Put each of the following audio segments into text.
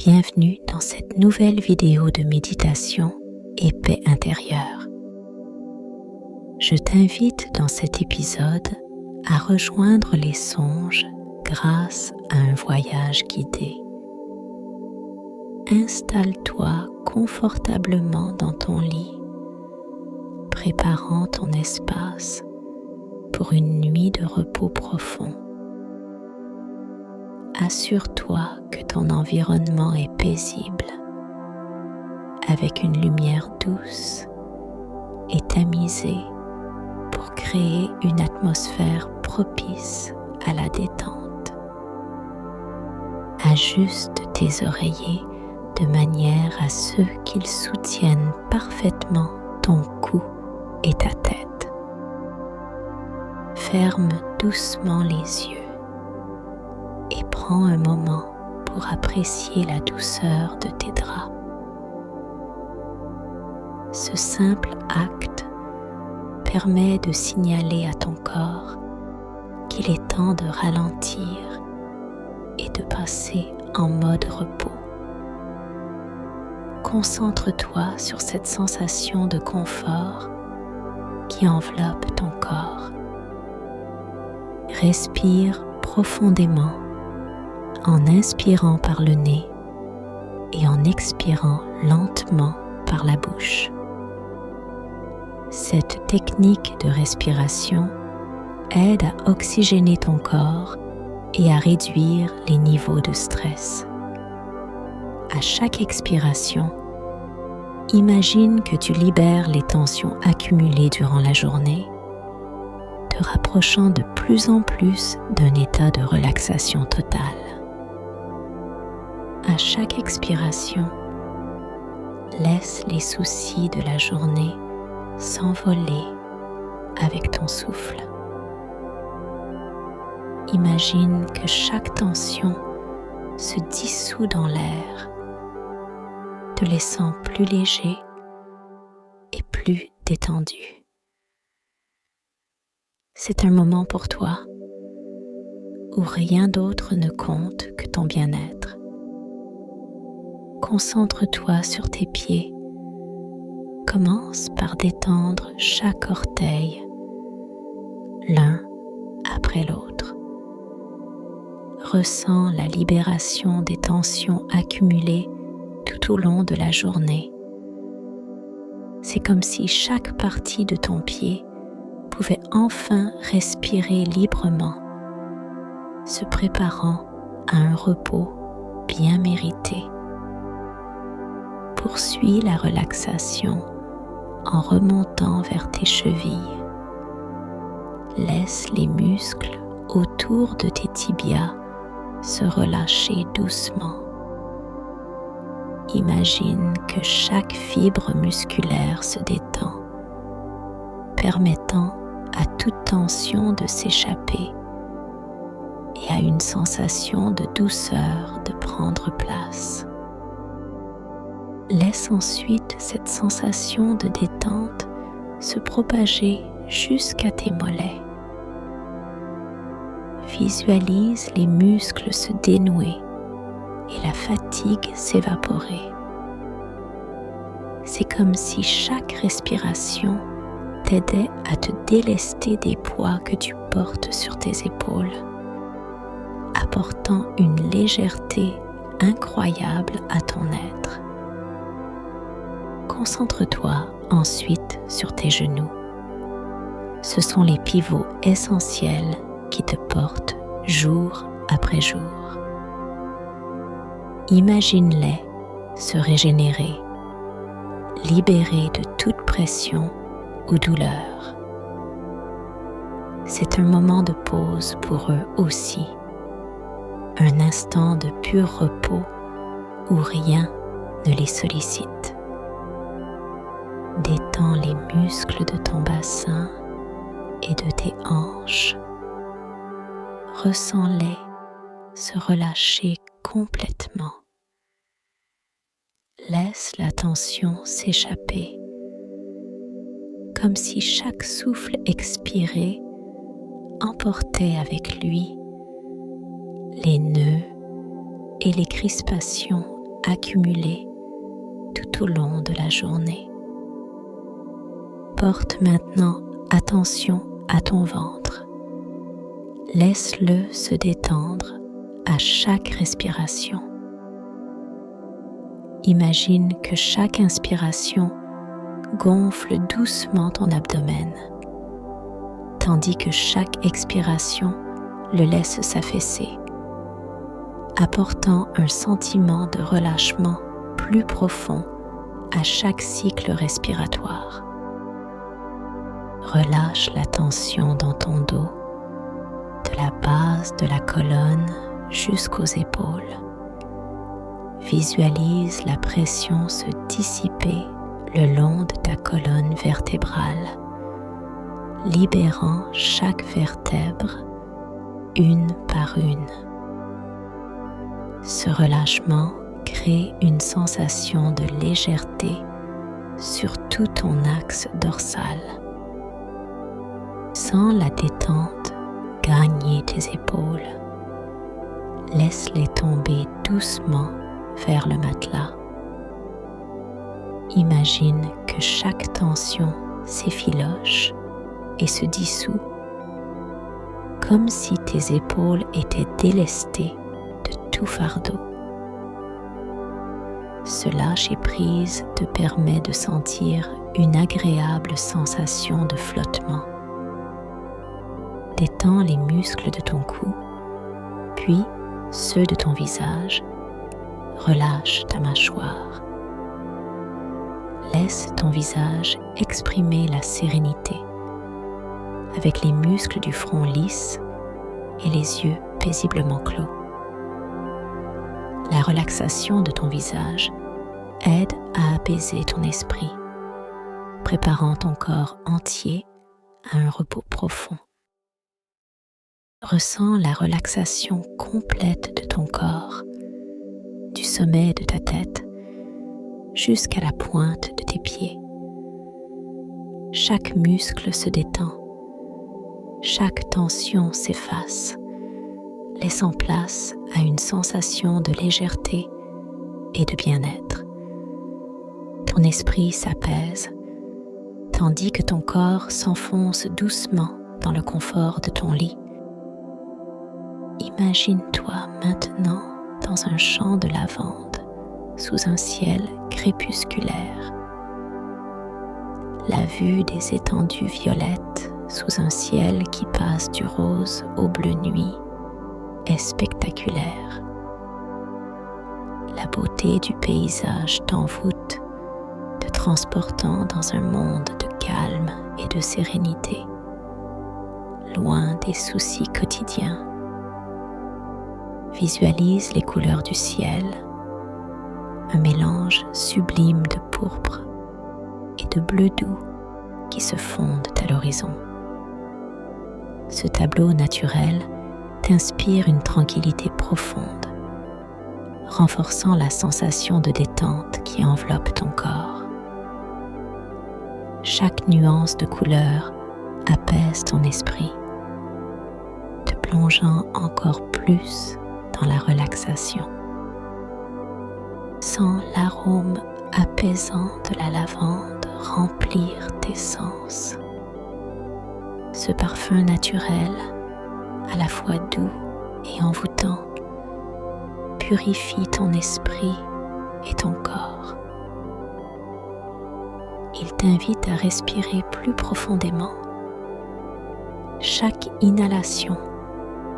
Bienvenue dans cette nouvelle vidéo de méditation et paix intérieure. Je t'invite dans cet épisode à rejoindre les songes grâce à un voyage guidé. Installe-toi confortablement dans ton lit, préparant ton espace pour une nuit de repos profond. Assure-toi que ton environnement est paisible, avec une lumière douce et tamisée pour créer une atmosphère propice à la détente. Ajuste tes oreillers de manière à ce qu'ils soutiennent parfaitement ton cou et ta tête. Ferme doucement les yeux et prends un moment pour apprécier la douceur de tes draps. Ce simple acte permet de signaler à ton corps qu'il est temps de ralentir et de passer en mode repos. Concentre-toi sur cette sensation de confort qui enveloppe ton corps. Respire profondément en inspirant par le nez et en expirant lentement par la bouche. Cette technique de respiration aide à oxygéner ton corps et à réduire les niveaux de stress. À chaque expiration, imagine que tu libères les tensions accumulées durant la journée, te rapprochant de plus en plus d'un état de relaxation totale. À chaque expiration, laisse les soucis de la journée s'envoler avec ton souffle. Imagine que chaque tension se dissout dans l'air, te laissant plus léger et plus détendu. C'est un moment pour toi où rien d'autre ne compte que ton bien-être. Concentre-toi sur tes pieds. Commence par détendre chaque orteil, l'un après l'autre. Ressens la libération des tensions accumulées tout au long de la journée. C'est comme si chaque partie de ton pied pouvait enfin respirer librement, se préparant à un repos bien mérité. Poursuis la relaxation en remontant vers tes chevilles. Laisse les muscles autour de tes tibias se relâcher doucement. Imagine que chaque fibre musculaire se détend, permettant à toute tension de s'échapper et à une sensation de douceur de prendre place. Laisse ensuite cette sensation de détente se propager jusqu'à tes mollets. Visualise les muscles se dénouer et la fatigue s'évaporer. C'est comme si chaque respiration t'aidait à te délester des poids que tu portes sur tes épaules, apportant une légèreté incroyable à ton être. Concentre-toi ensuite sur tes genoux. Ce sont les pivots essentiels qui te portent jour après jour. Imagine-les se régénérer, libérés de toute pression ou douleur. C'est un moment de pause pour eux aussi, un instant de pur repos où rien ne les sollicite. Détends les muscles de ton bassin et de tes hanches. Ressens-les se relâcher complètement. Laisse la tension s'échapper, comme si chaque souffle expiré emportait avec lui les nœuds et les crispations accumulées tout au long de la journée. Porte maintenant attention à ton ventre. Laisse-le se détendre à chaque respiration. Imagine que chaque inspiration gonfle doucement ton abdomen, tandis que chaque expiration le laisse s'affaisser, apportant un sentiment de relâchement plus profond à chaque cycle respiratoire. Relâche la tension dans ton dos, de la base de la colonne jusqu'aux épaules. Visualise la pression se dissiper le long de ta colonne vertébrale, libérant chaque vertèbre une par une. Ce relâchement crée une sensation de légèreté sur tout ton axe dorsal. Sens la détente gagner tes épaules. Laisse-les tomber doucement vers le matelas. Imagine que chaque tension s'effiloche et se dissout, comme si tes épaules étaient délestées de tout fardeau. Ce lâcher-prise te permet de sentir une agréable sensation de flottement. Détends les muscles de ton cou, puis ceux de ton visage. Relâche ta mâchoire. Laisse ton visage exprimer la sérénité, avec les muscles du front lisses et les yeux paisiblement clos. La relaxation de ton visage aide à apaiser ton esprit, préparant ton corps entier à un repos profond. Ressens la relaxation complète de ton corps, du sommet de ta tête jusqu'à la pointe de tes pieds. Chaque muscle se détend, chaque tension s'efface, laissant place à une sensation de légèreté et de bien-être. Ton esprit s'apaise, tandis que ton corps s'enfonce doucement dans le confort de ton lit. Imagine-toi maintenant dans un champ de lavande sous un ciel crépusculaire. La vue des étendues violettes sous un ciel qui passe du rose au bleu nuit est spectaculaire. La beauté du paysage t'envoûte, te transportant dans un monde de calme et de sérénité, loin des soucis quotidiens. Visualise les couleurs du ciel, un mélange sublime de pourpre et de bleu doux qui se fondent à l'horizon. Ce tableau naturel t'inspire une tranquillité profonde, renforçant la sensation de détente qui enveloppe ton corps. Chaque nuance de couleur apaise ton esprit, te plongeant encore plus dans la relaxation. Sens l'arôme apaisant de la lavande remplir tes sens. Ce parfum naturel, à la fois doux et envoûtant, purifie ton esprit et ton corps. Il t'invite à respirer plus profondément, chaque inhalation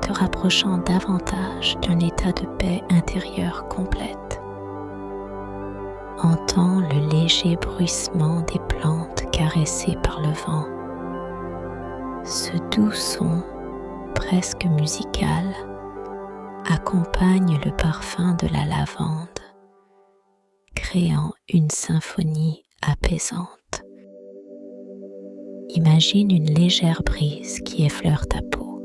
te rapprochant davantage d'un état de paix intérieure complète. Entends le léger bruissement des plantes caressées par le vent. Ce doux son, presque musical, accompagne le parfum de la lavande, créant une symphonie apaisante. Imagine une légère brise qui effleure ta peau,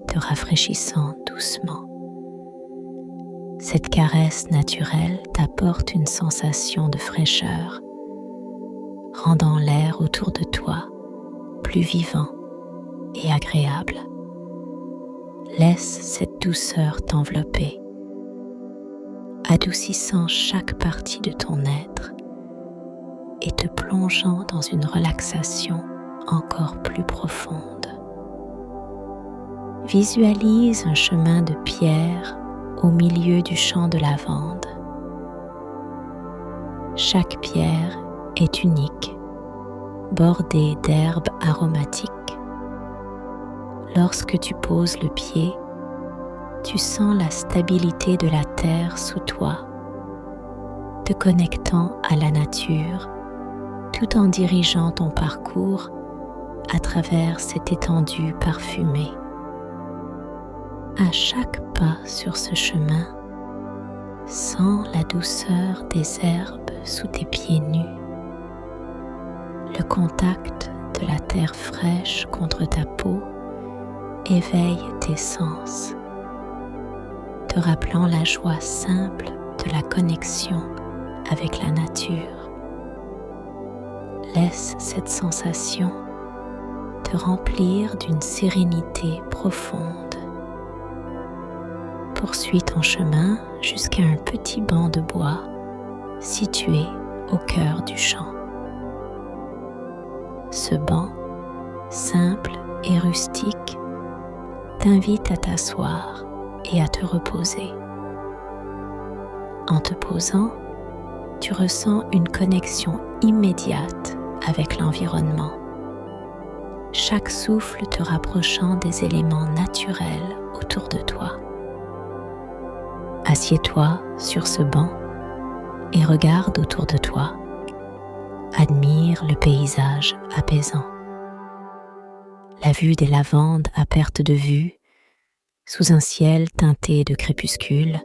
te rafraîchissant doucement. Cette caresse naturelle t'apporte une sensation de fraîcheur, rendant l'air autour de toi plus vivant et agréable. Laisse cette douceur t'envelopper, adoucissant chaque partie de ton être et te plongeant dans une relaxation encore plus profonde. Visualise un chemin de pierre au milieu du champ de lavande. Chaque pierre est unique, bordée d'herbes aromatiques. Lorsque tu poses le pied, tu sens la stabilité de la terre sous toi, te connectant à la nature tout en dirigeant ton parcours à travers cette étendue parfumée. À chaque pas sur ce chemin, sens la douceur des herbes sous tes pieds nus, le contact de la terre fraîche contre ta peau éveille tes sens, te rappelant la joie simple de la connexion avec la nature. Laisse cette sensation te remplir d'une sérénité profonde. Poursuis ton chemin jusqu'à un petit banc de bois situé au cœur du champ. Ce banc, simple et rustique, t'invite à t'asseoir et à te reposer. En te posant, tu ressens une connexion immédiate avec l'environnement, chaque souffle te rapprochant des éléments naturels autour de toi. Assieds-toi sur ce banc et regarde autour de toi. Admire le paysage apaisant. La vue des lavandes à perte de vue, sous un ciel teinté de crépuscule,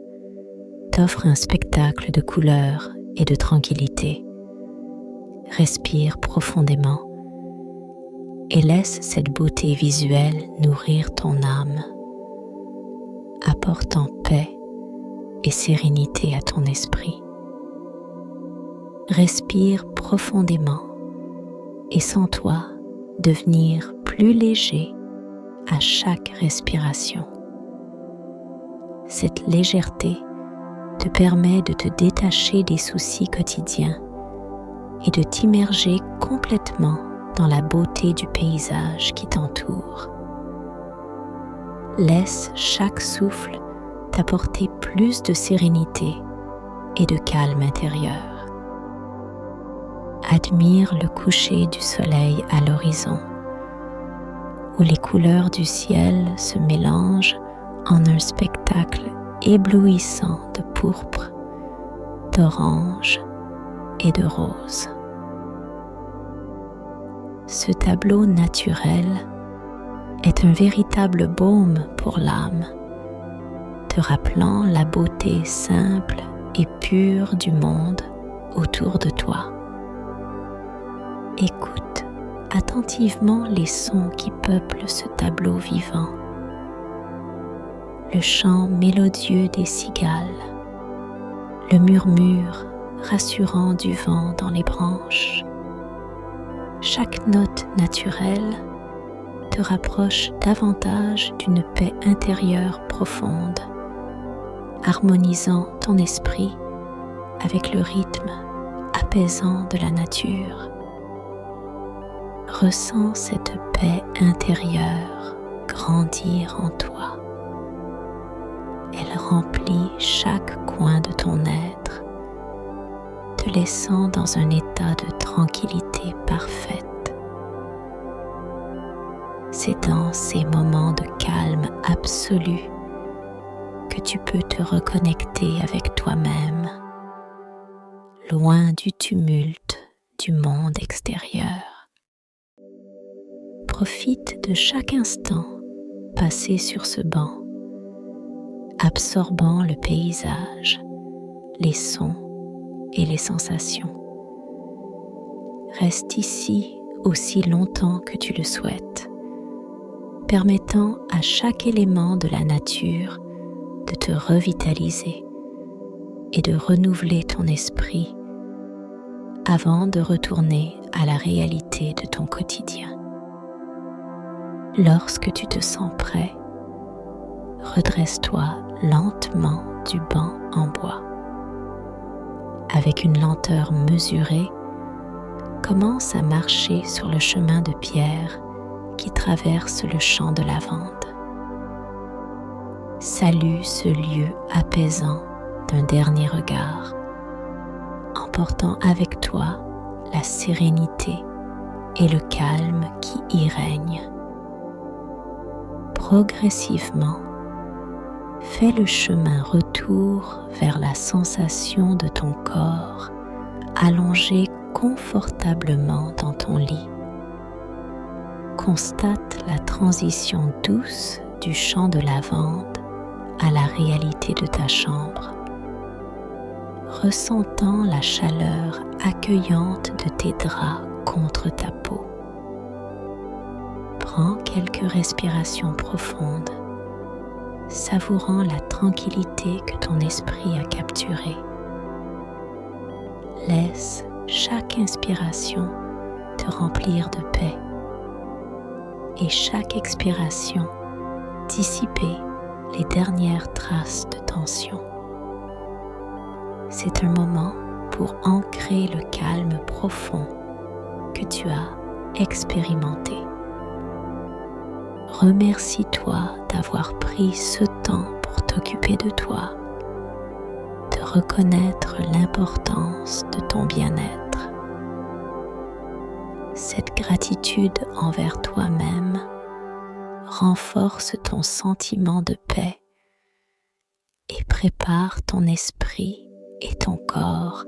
t'offre un spectacle de couleurs et de tranquillité. Respire profondément et laisse cette beauté visuelle nourrir ton âme, apportant paix et sérénité à ton esprit. Respire profondément et sens-toi devenir plus léger à chaque respiration. Cette légèreté te permet de te détacher des soucis quotidiens et de t'immerger complètement dans la beauté du paysage qui t'entoure. Laisse chaque souffle t'apporter plus de sérénité et de calme intérieur. Admire le coucher du soleil à l'horizon, où les couleurs du ciel se mélangent en un spectacle éblouissant de pourpre, d'orange et de rose. Ce tableau naturel est un véritable baume pour l'âme, te rappelant la beauté simple et pure du monde autour de toi. Écoute attentivement les sons qui peuplent ce tableau vivant. Le chant mélodieux des cigales, le murmure rassurant du vent dans les branches. Chaque note naturelle te rapproche davantage d'une paix intérieure profonde, harmonisant ton esprit avec le rythme apaisant de la nature. Ressens cette paix intérieure grandir en toi. Elle remplit chaque coin de ton être, te laissant dans un état de tranquillité parfaite. C'est dans ces moments de calme absolu que tu peux te reconnecter avec toi-même, loin du tumulte du monde extérieur. Profite de chaque instant passé sur ce banc, absorbant le paysage, les sons et les sensations. Reste ici aussi longtemps que tu le souhaites, permettant à chaque élément de la nature de te revitaliser et de renouveler ton esprit avant de retourner à la réalité de ton quotidien. Lorsque tu te sens prêt, redresse-toi lentement du banc en bois. avec une lenteur mesurée, commence à marcher sur le chemin de pierre qui traverse le champ de lavande. Salue ce lieu apaisant d'un dernier regard, emportant avec toi la sérénité et le calme qui y règne. Progressivement, fais le chemin retour vers la sensation de ton corps allongé confortablement dans ton lit. Constate la transition douce du champ de lavande à la réalité de ta chambre, ressentant la chaleur accueillante de tes draps contre ta peau. Prends quelques respirations profondes, savourant la tranquillité que ton esprit a capturée. Laisse chaque inspiration te remplir de paix et chaque expiration dissiper les dernières traces de tension. C'est un moment pour ancrer le calme profond que tu as expérimenté. Remercie-toi d'avoir pris ce temps pour t'occuper de toi, de reconnaître l'importance de ton bien-être. Cette gratitude envers toi-même renforce ton sentiment de paix et prépare ton esprit et ton corps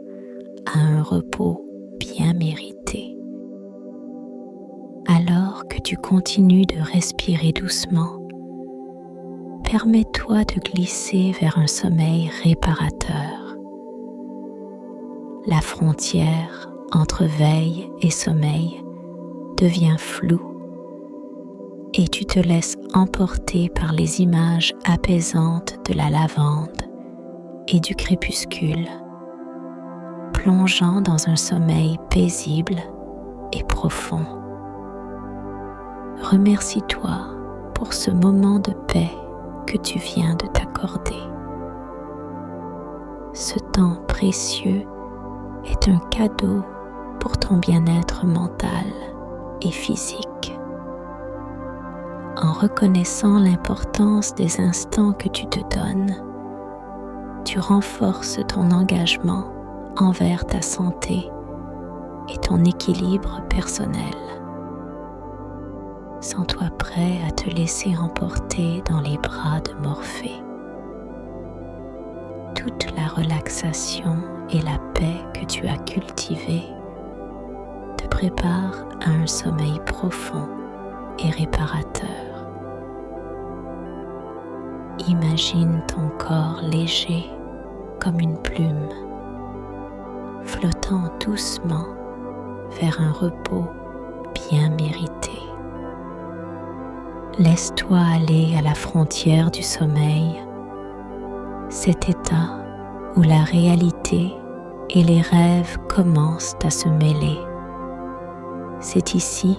à un repos bien mérité. Alors que tu continues de respirer doucement, permets-toi de glisser vers un sommeil réparateur. La frontière entre veille et sommeil devient floue et tu te laisses emporter par les images apaisantes de la lavande et du crépuscule, plongeant dans un sommeil paisible et profond. Remercie-toi pour ce moment de paix que tu viens de t'accorder. Ce temps précieux est un cadeau pour ton bien-être mental et physique. En reconnaissant l'importance des instants que tu te donnes, tu renforces ton engagement envers ta santé et ton équilibre personnel. Sens-toi prêt à te laisser emporter dans les bras de Morphée. Toute la relaxation et la paix que tu as cultivée te préparent à un sommeil profond et réparateur. Imagine ton corps léger comme une plume, flottant doucement vers un repos bien mérité. Laisse-toi aller à la frontière du sommeil, cet état où la réalité et les rêves commencent à se mêler. C'est ici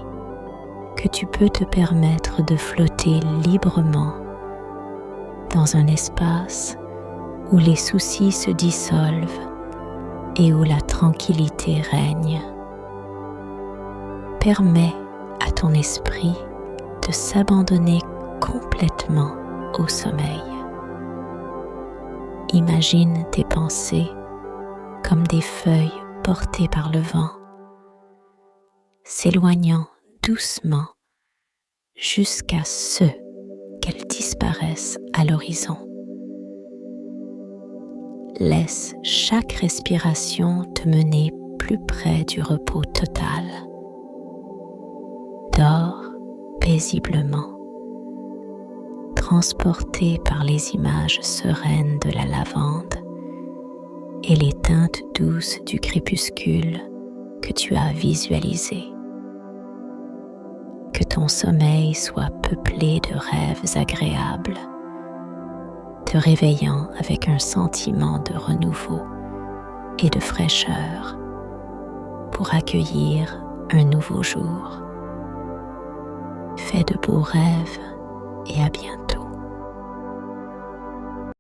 que tu peux te permettre de flotter librement dans un espace où les soucis se dissolvent et où la tranquillité règne. Permets à ton esprit de s'abandonner complètement au sommeil. Imagine tes pensées comme des feuilles portées par le vent, s'éloignant doucement jusqu'à ce qu'elles disparaissent à l'horizon. Laisse chaque respiration te mener plus près du repos total. Dors paisiblement, transporté par les images sereines de la lavande et les teintes douces du crépuscule que tu as visualisé. Que ton sommeil soit peuplé de rêves agréables, te réveillant avec un sentiment de renouveau et de fraîcheur pour accueillir un nouveau jour. Fais de beaux rêves et à bientôt.